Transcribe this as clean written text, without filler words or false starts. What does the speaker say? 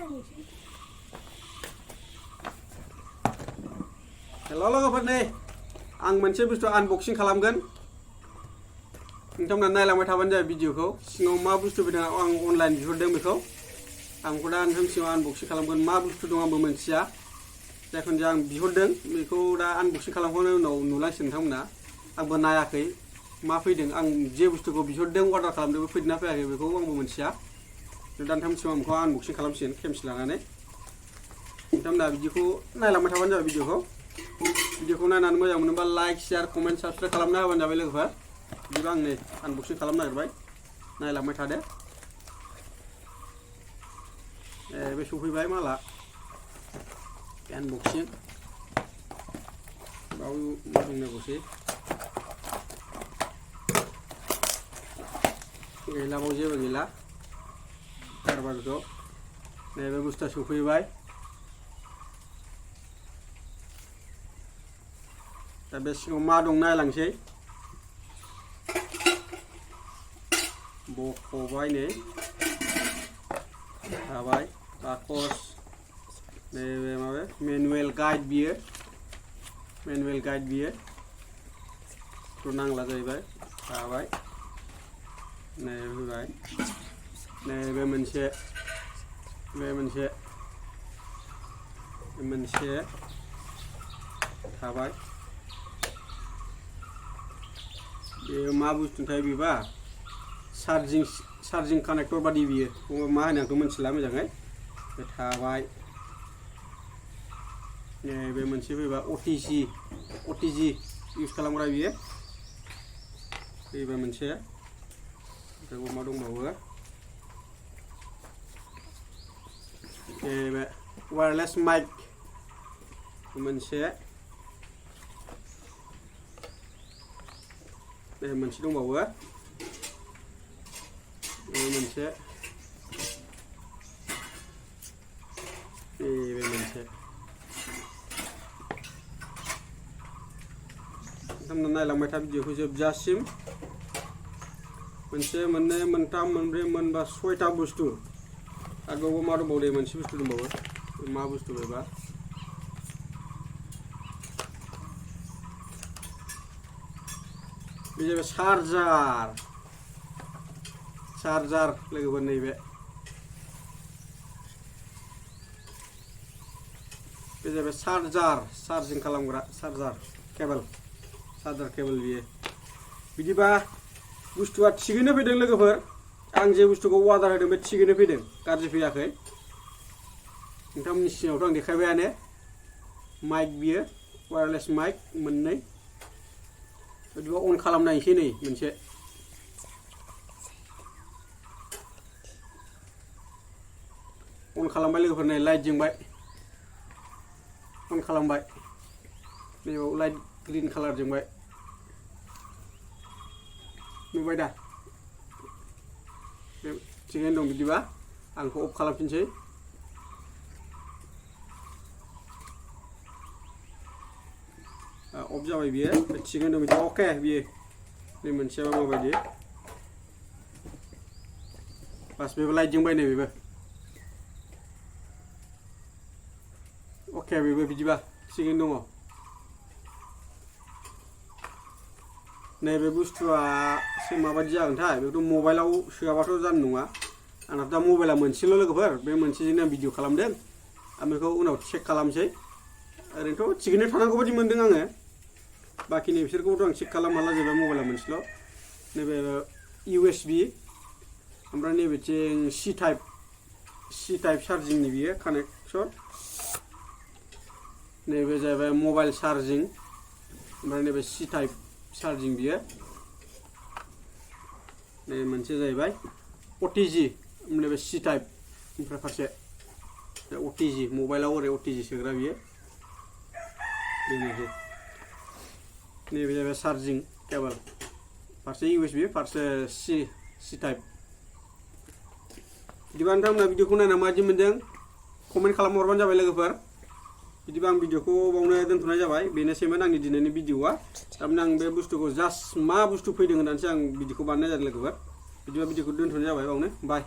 Hello लोगोफोर नै आं मोनसे बुस्थु आनबक्सिं खालामगोन नोंथांमोना नायलांबाय थाबानो जाबाय भिडिअखौ सिङाव मा बुस्थु फैदों आं अनलाइन बिहरदों बेखौ आंखौ दा नोंथांनि सिङाव आनबक्सिं खालामगोन मा बुस्थु दं आंबो मोनथिया जायखौनो जाया आं बिहरदों बेखौ दा आनबक्सिं खालामखांनायनि उनाव नुलांसिगोन नोंथांमोना आंबो नायाखै मा फैदों आं जे बुस्थुखौ बिहरदों अर्डार खालामदों बे फैदोंना फैयाखै बेखौ आंबो मोनथिया दा नोंथांनि सिङाव आं बेखौ आनबक्सिं खालामसिगोन खेमसि लानानै नोंथांमोना बिदिखौ नायलांबाय थाबानो जाबाय भिडिअखौ नायनानै मोजां मोनोबा लाइक शेयार कमेन्ट साबस्क्राइब खालामना होबानो जाबाय लोगोफोर बिदिबा आं नै आनबक्सिं खालामनो नागिरबाय नायलांबाय थादो बे सफैबाय माला आनबक्सिं बाव बुंनांगौसै गैला बाव जेबो गैला गारबाय बेखौ नैबे बुस्थुआ सफैबाय दा बे सिङाव मा दं नायलांसै बख'बाय नै थाबाय बाकस नैबे माबा मेनुएल गाइड बियो थ' नांला जाहैबाय थाबाय नैबे मोनसे थाबाय बे मा बुस्थुथाय बेबा चार्जिं कानेक्टर बादि बियो मा होनो आंथ' मिथिला मोजाङै बे थाबाय बे मोनसे फैबा OTG इउज खालामग्रा बियो फैबाय मोनसे ओमफ्राय मा दंबावो बे वायरलेस माइक मोनसे मोनसे दंबावो मोनसे नोंथांमोना नायलांबाय था भिडिअखौ जोबजासिम मोनसे मोननै मोनथाम मोनब्रै मोनबा सयथा बुस्थु आरो मा दंबावो दे मोनसे बुस्थु दंबावो मा बुस्थु बेबा बे जाबाय चार्जार लोगोफोर नैबे बे जाबाय चार्जिं खालामग्रा चार्जार केबल बियो बिदिबा बुस्थुआ थिगैनो फैदों लोगोफोर आं जे बुस्थुखौ अर्डार होदों बे थिगैनो फैदों गाज्रि फैयाखै नोंथांमोननि सिगाङावथ' आं देखायबायानो माइक बियो वायरलेस माइक मोननै बिदिबा अन खालामनायसै नै मोनसे अन खालामबाय लोगोफोर नै लाइट जोंबाय अन खालामबाय नैबाव लाइट ग्रीन कालार जोंबाय नुबाय दा थिगैनो दं बिदिबा आंखौ अफ खालामफिनसै अफ जाबाय बियो थिगैनो दं बिदि अके बियो नै मोनसेया माबायदि बास बेबो लाइट जोंबाय नै बेबो अके बेबो बिदिबा थिगैनो दङ नैबे बुस्थुआ माबायदि जागोनथाय बेखौथ' मबाइलाव सोआबाथ' जानाय नङा आंना दा मबाइला मोनसेल' लोगोफोर बे मोनसेजोंनो आं भिडिअ खालामदों आं बेखौ उनाव चेक खालामसै ओरैनोथ' थिगैनो थानांगौ बायदि मोनदों आङो बाखिनि बिसोरखौथ' आं चेक खालामनो हाला जाहैबाय मबाइला मोनसेल' नैबे USB ओमफ्राय नैबेथिं C टाइप चार्जिंनि बियो कानेक्सन नैबे जाहैबाय मबाइल चार्जिं ओमफ्राय नैबे C टाइप चार्जिं बियो नै मोनसे जाहैबाय OTG नैबे C टाइप ओमफ्राय फारसे OTG मबाइलाव ओरै OTG सोग्रा बियो नैबे जाहैबाय चार्जिं केबल फारसे USB फारसे C टाइप बिदिबा नोंथांमोना भिडिअखौ नायना माबायदि मोनदों कमेन्ट खालामहरबानो जाबाय लोगोफोर बिदिबा आं भिडिअखौ बावनो दोनथ'नाय जाबाय बेनोसैमोन आंनि दिनैनि भिडिअआ थारमाने आं बे बुस्थुखौ जास्ट मा बुस्थु फैदों होननानैसो आं भिडिअखौ बानायनाय जादों लोगोफोर बिदिबा भिडिअखौ दोनथ'नाय जाबाय बावनो बाय